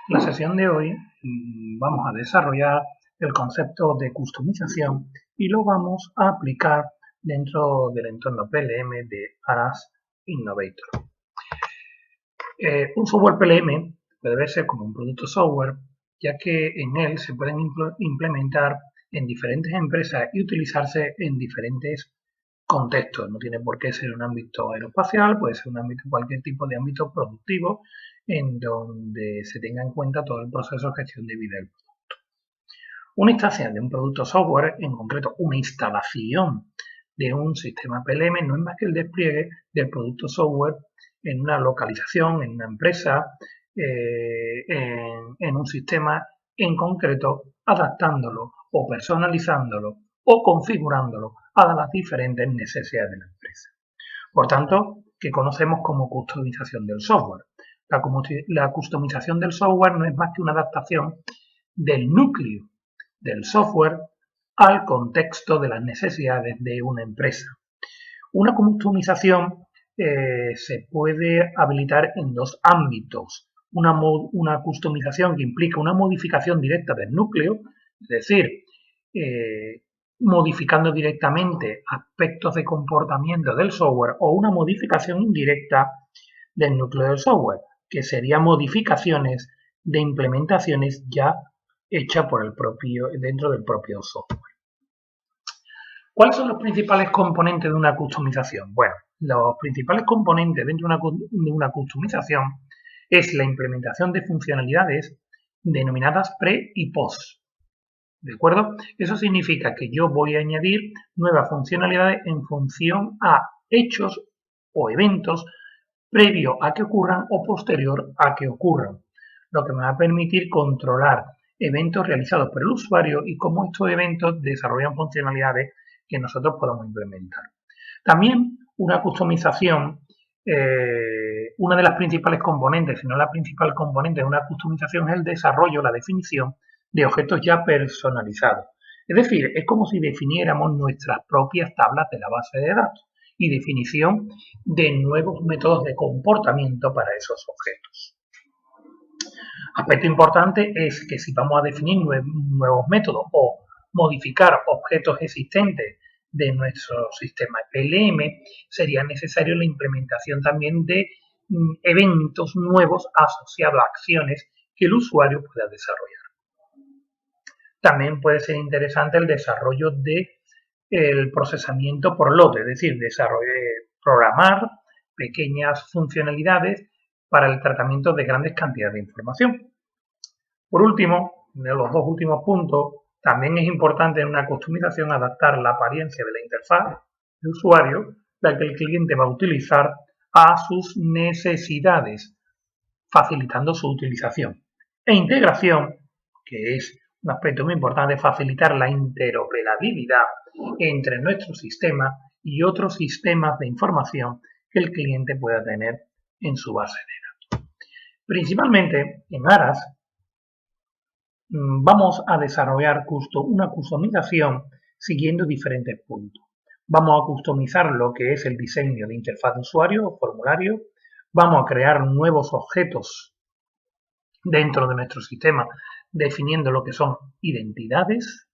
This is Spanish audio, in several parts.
En la sesión de hoy vamos a desarrollar el concepto de customización y lo vamos a aplicar dentro del entorno PLM de Aras Innovator. Un software PLM puede verse como un producto software, ya que en él se pueden implementar en diferentes empresas y utilizarse en diferentes contextos. No tiene por qué ser un ámbito aeroespacial, puede ser un ámbito, cualquier tipo de ámbito productivo en donde se tenga en cuenta todo el proceso de gestión de vida del producto. Una instancia de un producto software, en concreto una instalación de un sistema PLM, no es más que el despliegue del producto software en una localización, en una empresa, en un sistema en concreto, adaptándolo o personalizándolo o configurándolo a las diferentes necesidades de la empresa. Por tanto, ¿qué conocemos como customización del software? La customización del software no es más que una adaptación del núcleo del software al contexto de las necesidades de una empresa. Una customización se puede habilitar en dos ámbitos. Una customización que implica una modificación directa del núcleo, es decir, modificando directamente aspectos de comportamiento del software, o una modificación indirecta del núcleo del software, que serían modificaciones de implementaciones ya hechas dentro del propio software. ¿Cuáles son los principales componentes de una customización? Bueno, los principales componentes dentro de una customización es la implementación de funcionalidades denominadas pre y post. ¿De acuerdo? Eso significa que yo voy a añadir nuevas funcionalidades en función a hechos o eventos previo a que ocurran o posterior a que ocurran, lo que me va a permitir controlar eventos realizados por el usuario y cómo estos eventos desarrollan funcionalidades que nosotros podamos implementar. También una customización, una de las principales componentes, si no la principal componente de una customización es el desarrollo, la definición de objetos ya personalizados. Es decir, es como si definiéramos nuestras propias tablas de la base de datos y definición de nuevos métodos de comportamiento para esos objetos. Aspecto importante es que si vamos a definir nuevos métodos o modificar objetos existentes de nuestro sistema PLM, sería necesario la implementación también de eventos nuevos asociados a acciones que el usuario pueda desarrollar. También puede ser interesante el desarrollo del procesamiento por lote, es decir, programar pequeñas funcionalidades para el tratamiento de grandes cantidades de información. Por último, en los dos últimos puntos, también es importante en una customización adaptar la apariencia de la interfaz de usuario, la que el cliente va a utilizar, a sus necesidades, facilitando su utilización. E integración, que es un aspecto muy importante, facilitar la interoperabilidad entre nuestro sistema y otros sistemas de información que el cliente pueda tener en su base de datos. Principalmente en Aras vamos a desarrollar una customización siguiendo diferentes puntos. Vamos a customizar lo que es el diseño de interfaz de usuario o formulario. Vamos a crear nuevos objetos dentro de nuestro sistema, definiendo lo que son identidades,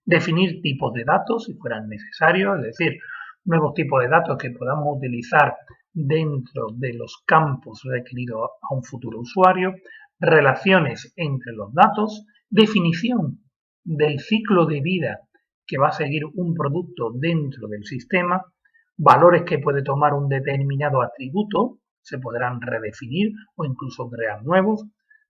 definir tipos de datos si fueran necesarios, es decir, nuevos tipos de datos que podamos utilizar dentro de los campos requeridos a un futuro usuario, relaciones entre los datos, definición del ciclo de vida que va a seguir un producto dentro del sistema, valores que puede tomar un determinado atributo, se podrán redefinir o incluso crear nuevos,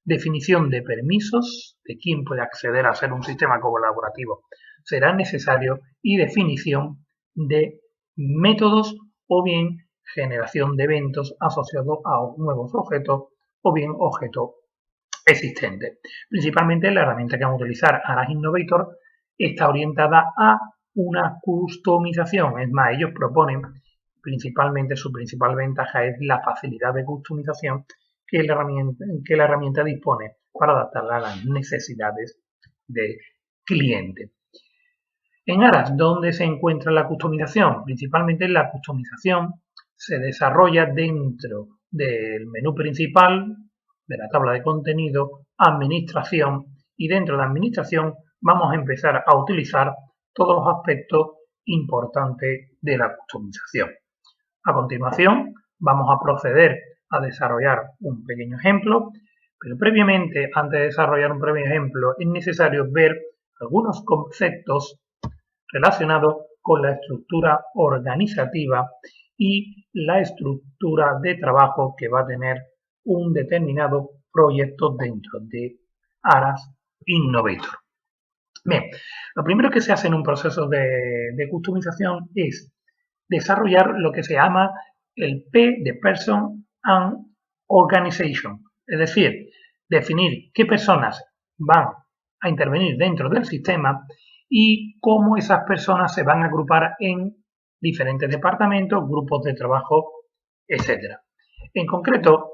definición de permisos, de quién puede acceder a ser un sistema colaborativo será necesario, y definición de métodos o bien generación de eventos asociados a nuevos objetos o bien objetos existentes. Principalmente la herramienta que vamos a utilizar, Aras Innovator, está orientada a una customización. Es más, ellos proponen principalmente, su principal ventaja es la facilidad de customización que la herramienta dispone para adaptarla a las necesidades del cliente. En Aras, ¿dónde se encuentra la customización? Principalmente la customización se desarrolla dentro del menú principal de la tabla de contenido administración, y dentro de administración vamos a empezar a utilizar todos los aspectos importantes de la customización. A continuación vamos a proceder a desarrollar un pequeño ejemplo, pero previamente, antes de desarrollar un pequeño ejemplo, es necesario ver algunos conceptos relacionados con la estructura organizativa y la estructura de trabajo que va a tener un determinado proyecto dentro de Aras Innovator. Bien, lo primero que se hace en un proceso de customización es desarrollar lo que se llama el P de Person and Organization, es decir, definir qué personas van a intervenir dentro del sistema y cómo esas personas se van a agrupar en diferentes departamentos, grupos de trabajo, etc. En concreto,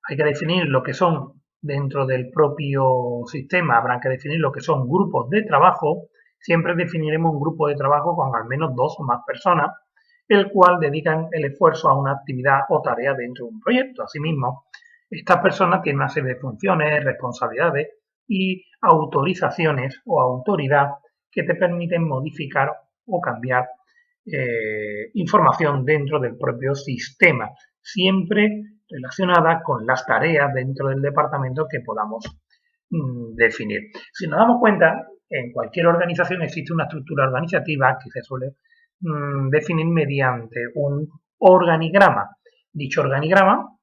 hay que definir lo que son dentro del propio sistema, habrá que definir lo que son grupos de trabajo. Siempre definiremos un grupo de trabajo con al menos 2 o más personas, el cual dedican el esfuerzo a una actividad o tarea dentro de un proyecto. Asimismo, estas personas tienen una serie de funciones, responsabilidades y autorizaciones o autoridad que te permiten modificar o cambiar información dentro del propio sistema, siempre relacionada con las tareas dentro del departamento que podamos definir. Si nos damos cuenta, en cualquier organización existe una estructura organizativa que se suele definir mediante un organigrama. Dicho organigrama,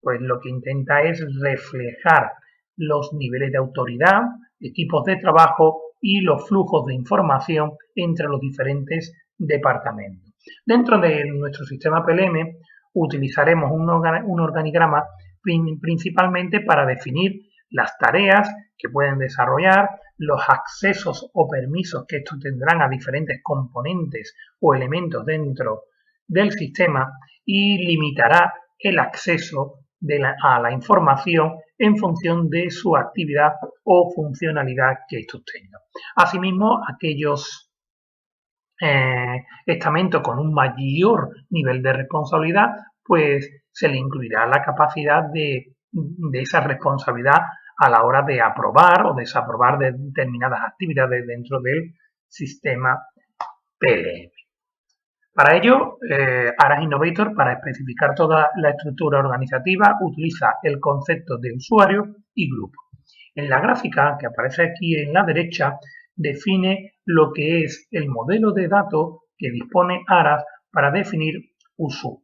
pues lo que intenta es reflejar los niveles de autoridad, equipos de trabajo y los flujos de información entre los diferentes departamentos. Dentro de nuestro sistema PLM utilizaremos un organigrama principalmente para definir las tareas que pueden desarrollar, los accesos o permisos que estos tendrán a diferentes componentes o elementos dentro del sistema y limitará el acceso a la información en función de su actividad o funcionalidad que estos tengan. Asimismo, aquellos estamentos con un mayor nivel de responsabilidad, pues se le incluirá la capacidad de esa responsabilidad a la hora de aprobar o desaprobar determinadas actividades dentro del sistema PLM. Para ello, Aras Innovator, para especificar toda la estructura organizativa, utiliza el concepto de usuario y grupo. En la gráfica que aparece aquí en la derecha, define lo que es el modelo de datos que dispone Aras para definir usuario.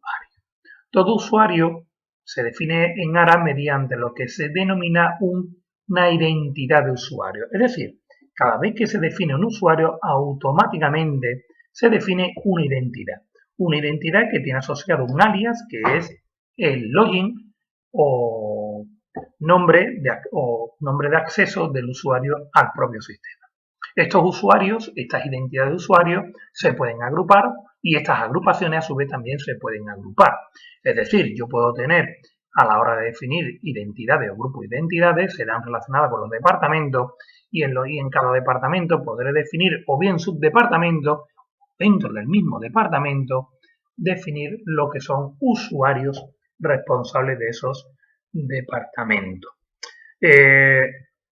Todo usuario se define en Aras mediante lo que se denomina una identidad de usuario. Es decir, cada vez que se define un usuario, automáticamente se define una identidad que tiene asociado un alias, que es el login o nombre de acceso del usuario al propio sistema. Estos usuarios, estas identidades de usuario, se pueden agrupar y estas agrupaciones a su vez también se pueden agrupar. Es decir, yo puedo tener, a la hora de definir identidades o grupos de identidades, serán relacionadas con los departamentos y en cada departamento podré definir o bien subdepartamentos dentro del mismo departamento, definir lo que son usuarios responsables de esos departamentos.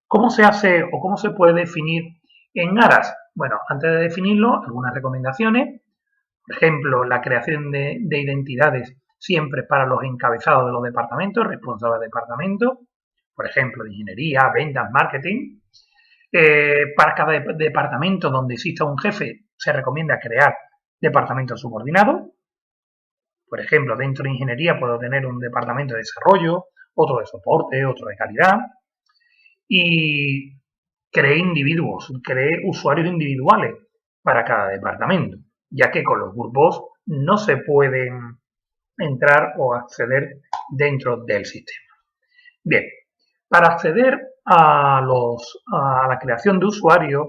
¿Cómo se hace o cómo se puede definir en Aras? Bueno, antes de definirlo, algunas recomendaciones. Por ejemplo, la creación de identidades siempre para los encabezados de los departamentos, responsables de departamento, por ejemplo, de ingeniería, ventas, marketing. Para cada departamento donde exista un jefe, se recomienda crear departamentos subordinados. Por ejemplo, dentro de ingeniería puedo tener un departamento de desarrollo, otro de soporte, otro de calidad. Y creé usuarios individuales para cada departamento, ya que con los grupos no se pueden entrar o acceder dentro del sistema. Bien, para acceder a la creación de usuarios,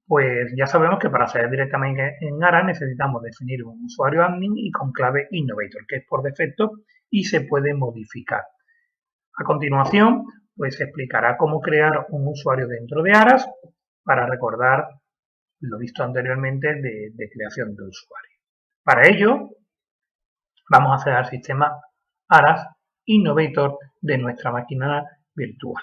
pues ya sabemos que para acceder directamente en Aras necesitamos definir un usuario admin y con clave Innovator, que es por defecto y se puede modificar. A continuación, pues se explicará cómo crear un usuario dentro de Aras para recordar lo visto anteriormente de creación de usuario. Para ello, vamos a acceder al sistema Aras Innovator de nuestra máquina virtual.